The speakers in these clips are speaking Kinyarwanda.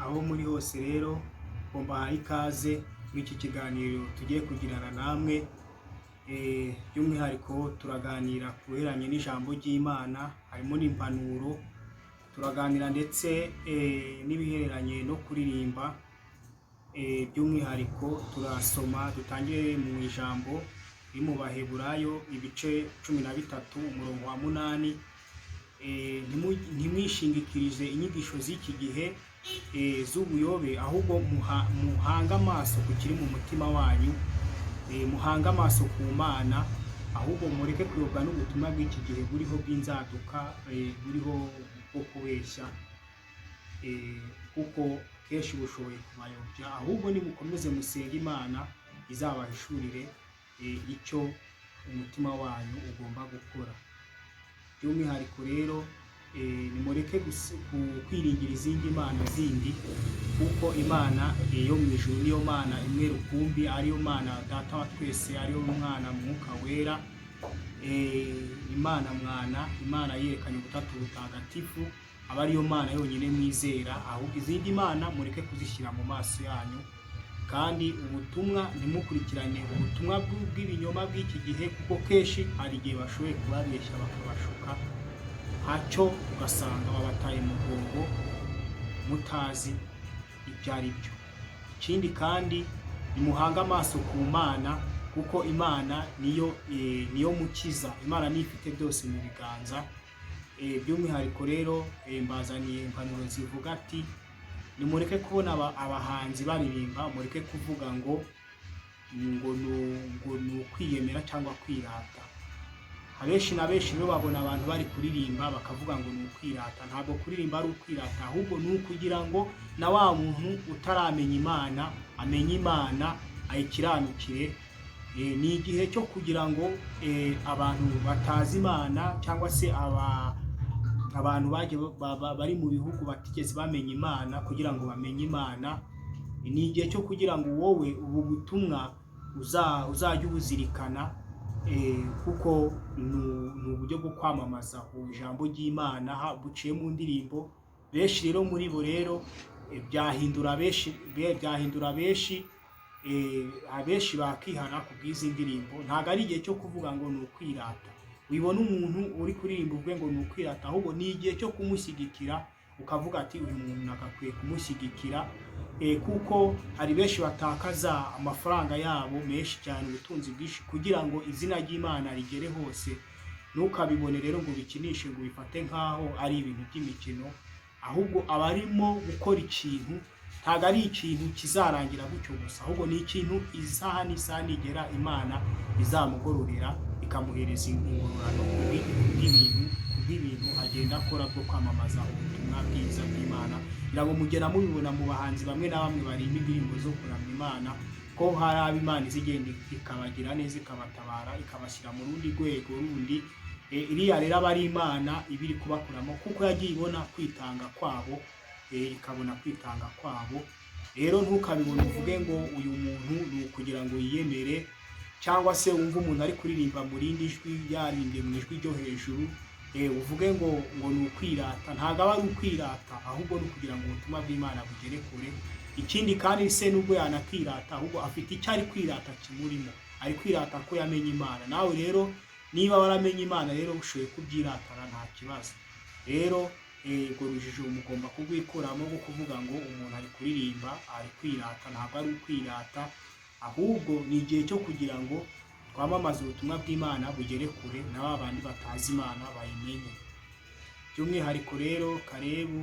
aho muri hose rero bomba ikaze muri iki kiganiro tugiye kugirana namwe by'umwihariko turaganira ku bihereranye n'ijambo ry'Imana, harimo n'impanuro, turaganira ndetse n'ibihereranye no kuririmba. By'umwihariko turasoma dutangire mu ijambo riri mu Baheburayo ibice 13 umurongo wa 8. Ntimwishingikirize inyigisho z'iki gihe z'ubuyobe, ahubwo muhanga amaso ku kiri mu mutima wanyu, muhanga amaso ku Mana, ahubwo mureke kuyobwa n'ubutumwa bw'iki gihe buriho bw'inzaduka, buriho bwo kubeshya, kuko kenshi bushoboye kubayobya. Ahubwo nimukomeze musenga Imana izabahishurire icyo umutima wanyu ugomba gukora. By'umwihariko rero nimureke kwiringira izindi mana zindi, kuko Imana yo mu ijuru niyo Mana imwe rukumbi, ariyo Mana Data wa twese, ariyo Mwana Mwuka Wera, Imana Mwana, Imana yerekanye ubutatu butagatifu, aba ariyo Mana yonyine mwizera. Ahubwo izindi mana mureke kuzishyira mu maso yanyu, kandi ubutumwa ntimukurikirane ubutumwa bw'ibinyoma bw'iki gihe, kuko kenshi hari igihe bashoboye kubabeshya bakabashuka, hacyo ugasanga babataye mu bwongo mutazi ibyo ari byo. Ikindi kandi nimuhanga amaso ku Mana, kuko Imana niyo mukiza, Imana niyo ifite byose mu biganza. By'umwihariko rero mbazaniye impanuro zivuga ati nimureke kubona abahanzi baririmba, mureke kuvuga ngo ni ukwiyemera cyangwa kwirata. Abenshi na benshi rero babona abantu bari kuririmba bakavuga ngo ni ukwirata. Ntabwo kuririmba ari ukwirata, ahubwo ni ukugira ngo na wa muntu utaramenya Imana amenye Imana, ayikiranukire. Ni igihe cyo kugira ngo abantu batazi Imana, cyangwa se abantu bari mu bihugu batigeze bamenya Imana, kugira ngo bamenye Imana. Ni igihe cyo kugira ngo wowe ubu butumwa uzajye ubuzirikana, kuko ni uburyo bwo kwamamaza ijambo ry'Imana buciye mu ndirimbo. Benshi rero muri bo rero byahindura abenshi bakihana ku bw'izi ndirimbo. Ntabwo ari igihe cyo kuvuga ngo ni ukwirata, wibona umuntu uri kuririmba uvuge ngo ni ukwirata, ahubwo ni igihe cyo kumushyigikira, ukavuga ati uyu muntu nagakwiye kumushyigikira, kuko hari benshi batakaza amafaranga yabo menshi cyane, ubutunzi bwinshi, kugira ngo izina ry'Imana rigere hose. Ntukabibone rero ngo bikinishe, ngo bifate nk'aho ari ibintu by'imikino, ahubwo abarimo gukora ikintu ntabwo ari ikintu kizarangira gutyo gusa, ahubwo ni ikintu isaha n'isaha nigera Imana izamugororera, ikamuhereza ingororano kubw'ibintu agenda akora bwo kwamamaza ubutumwa bwiza bw'Imana. Kugira ngo mugera mubibona mu bahanzi bamwe na bamwe barimba indirimbo zo kuramya Imana, ko hari abo Imana izigenda ikabagira neza, ikabatabara, ikabashyira mu rundi rwego rundi. Iriya rero aba ari Imana ibiri kubakuramo, kuko yagiye ibona kwitanga kwabo, ikabona kwitanga kwabo. Rero ntukabibone uvuge ngo uyu muntu ni ukugira ngo yiyemere, cyangwa se wumva umuntu ari kuririmba mu rindi jwi, yaririmbye mu ijwi ryo hejuru, uvuge ngo ni ukwirata. Ntabwo aba ari ukwirata, ahubwo ni ukugira ngo ubutumwa bw'Imana bugere kure. Ikindi kandi se nubwo yanakirata, ahubwo afite icyo ari kwirata kimurimo, ari kwirata ko yamenye Imana. Nawe rero niba waramenye Imana rero ushoboye kubyiratana nta kibazo. Rero urwo rujijo mugomba kurwikuramo rwo kuvuga ngo umuntu ari kuririmba ari kwirata. Ntabwo ari ukwirata, ahubwo ni igihe cyo kugira ngo twamamaze ubutumwa bw'Imana bugere kure, na ba bandi batazi Imana bayimenye. By'umwihariko rero karebu,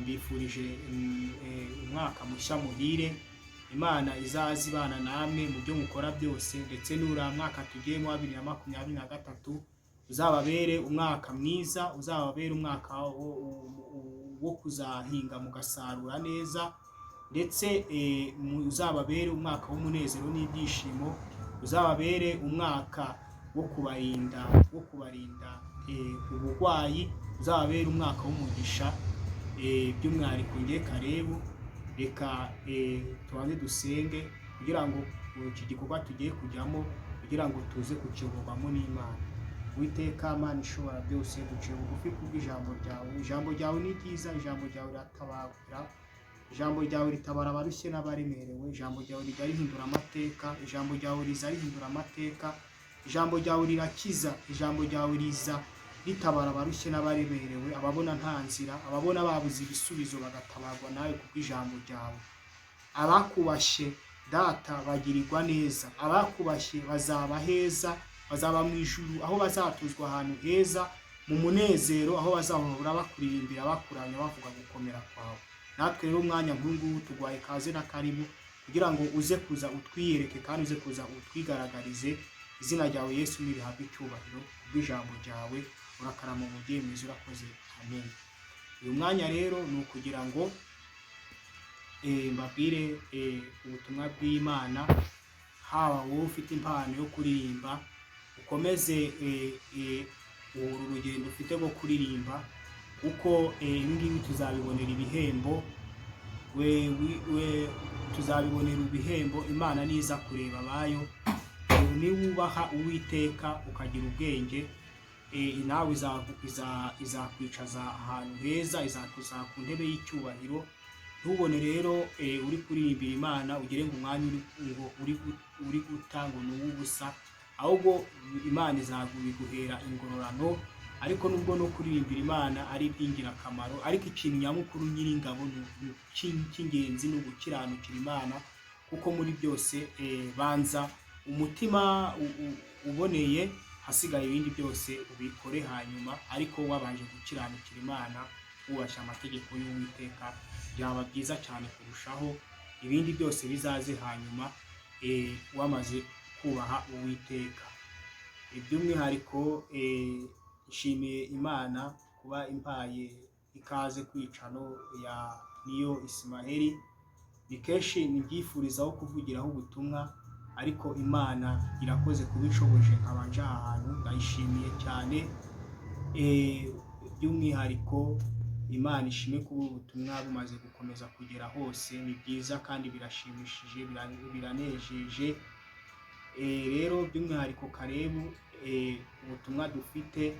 mbifurije umwaka mushya muhire. Imana izazi ibana namwe mu byo mukora byose, ndetse n'uriya mwaka tugiyemo wa 2023 uzababere umwaka mwiza, uzababere umwaka wo kuzahinga mugasarura neza, ndetse uzababere umwaka w'umunezero n'ibyishimo, uzababere umwaka wo kubarinda uburwayi, uzababere umwaka w'umugisha. By'umwihariko ngiye karebu, reka tubanze dusenge kugira ngo iki gikorwa tugiye kujyamo, kugira ngo tuze kukiyoborwamo n'Imana. Uwiteka Mana ishobora byose, duciye bugufi kubw'ijambo ryawe. Ijambo ryawe ni ryiza, ijambo ryawe riratabara, ijambo ryawe ritabara abarushye n'abaremerewe, ijambo ryawe rijya rihindura amateka, ijambo ryawe riza rihindura amateka, ijambo ryawe rirakiza, ijambo ryawe riza ritabara abarushye n'abaremerewe, ababona nta nzira, ababona babuze ibisubizo bagatabarwa nawe kubw'ijambo ryawe. Abakubashye data bagirirwa neza, abakubashye bazaba heza, bazaba mu ijuru aho bazatuzwa ahantu heza mu munezero, aho bazahora bakuririmbira bakuramya bavuga gukomera kwawe. Natwe rero umwanya nk'uyu tugwaye kaze na karibu kugira ngo uze kuza utwiyereke kandi uze kuza utwigaragarize. Izina ryawe Yesu nirihabwe icyubahiro kubw'ijambo ryawe. Urakarama mugiye mwiza, urakoze, amen. Uyu mwanya rero ni ukugira ngo mbabwire ubutumwa bw'Imana, haba wowe ufite impano yo kuririmba ukomeze uru rugendo ufite rwo kuririmba, kuko ibingibi tuzabibonera ibihembo, tuzabibonera ibihembo. Imana niza kureba abayo, niwubaha Uwiteka ukagira ubwenge, nawe izakwicaza ahantu heza, izakuza ku ntebe y'icyubahiro. Ntubone rero uri kuririmbira Imana ugire ngo umwanya uri gutanga n'ubusa, ahubwo Imana izabiguhera ingororano. Ariko nubwo no kuririmbira Imana ari iby'ingirakamaro, ariko ikintu nyamukuru nyiringabo cy'ingenzi ni ugukiranukira Imana, kuko muri byose banza umutima uboneye, hasigaye ibindi byose ubikore hanyuma. Ariko wabanje gukiranukira Imana, wubashye amategeko y'Uwiteka, byaba byiza cyane kurushaho. Ibindi byose bizaze hanyuma wamaze kubaha Uwiteka. Iby'umwihariko nshimiye Imana kuba impaye ikaze kwicano ya niyo Ismael. Ni kenshi nibyifurizaho kuvugiraho ubutumwa, ariko Imana irakoze kubishoboje nkabanje ahantu, ndayishimiye cyane. By'umwihariko Imana ishimwe kuba ubutumwa bumaze gukomeza kugera hose. Ni byiza kandi birashimishije, biranejeje. Rero by'umwihariko Karebu, ubutumwa dufite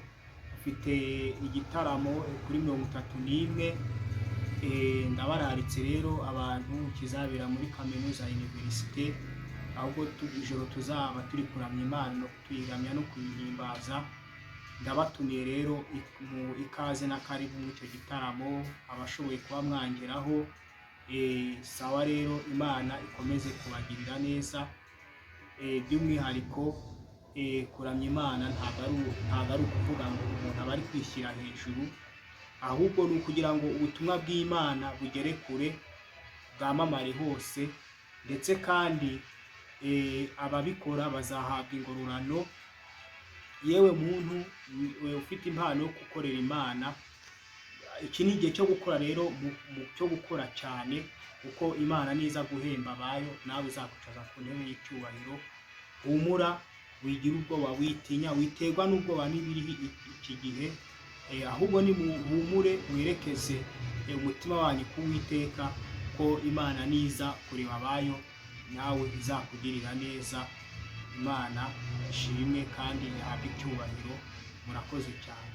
igitaramo kuri 31. Ndabararitse rero abantu, kizabera muri Kaminuza Université, ahubwo ijoro tuzaba turi kuramya Imana no kuyiramya no kuyihimbaza. Ndabatumiye rero mu ikaze na karibu mu icyo gitaramo, abashoboye kuba mwangeraho. Sawa rero, Imana ikomeze kubagirira neza. By'umwihariko kuramya Imana ntabwo ari ukuvuga ngo umuntu aba ari kwishyira hejuru, ahubwo ni ukugira ngo ubutumwa bw'Imana bugere kure, bwamamare hose, ndetse kandi ababikora bazahabwa ingororano. Yewe muntu ufite impano yo gukorera Imana, iki ni igihe cyo gukora rero, cyo gukora cyane, kuko Imana niza guhemba abayo, nawe uzakucaza ku ntebe y'icyubahiro. Humura, wigira ubwoba, witinya, witerwa n'ubwoba n'ibiri iki gihe, ahubwo ni muhumure, werekeze umutima wanyu ku Uwiteka, ko Imana niza kureba abayo nawe izakugirira neza. Imana ishimwe kandi ihabwe icyubahiro. Murakoze cyane.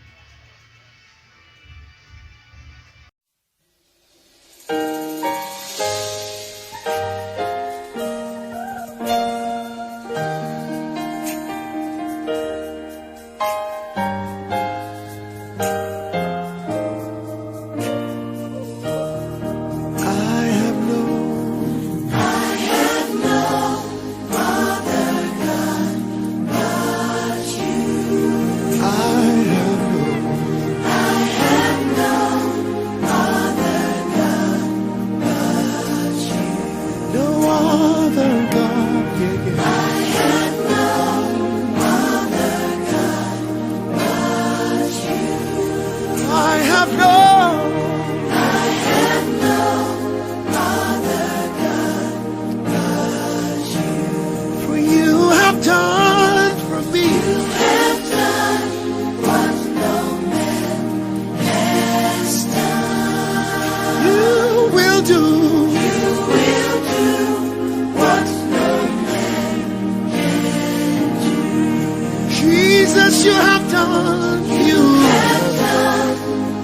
Jesus, you have done, you have done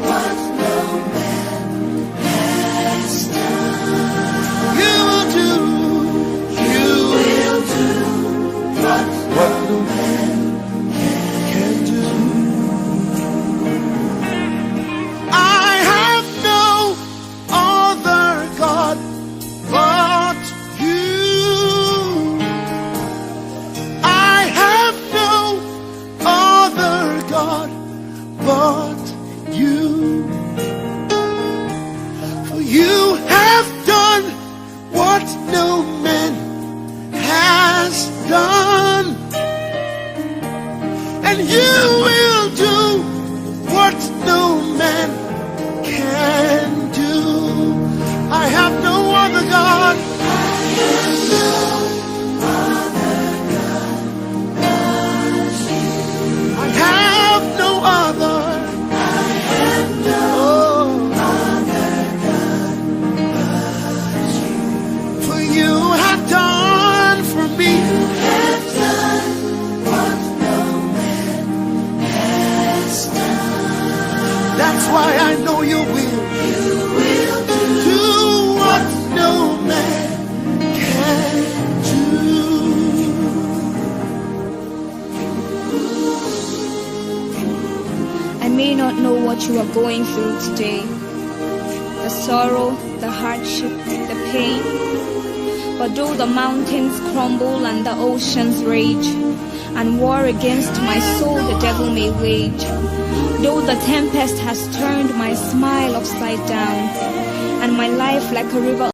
what no man has done. You have done what no man has done, and you will do what no man can do. I have no other God. I have no other. For you have done for me. That's why I know you will. Do what no man can do. I may not know what you are going through today, the sorrow, the hardship, the pain. But though the mountains crumble and the oceans rage, and war against my soul the devil may wage, though the tempest has turned my smile upside down, and my life like a river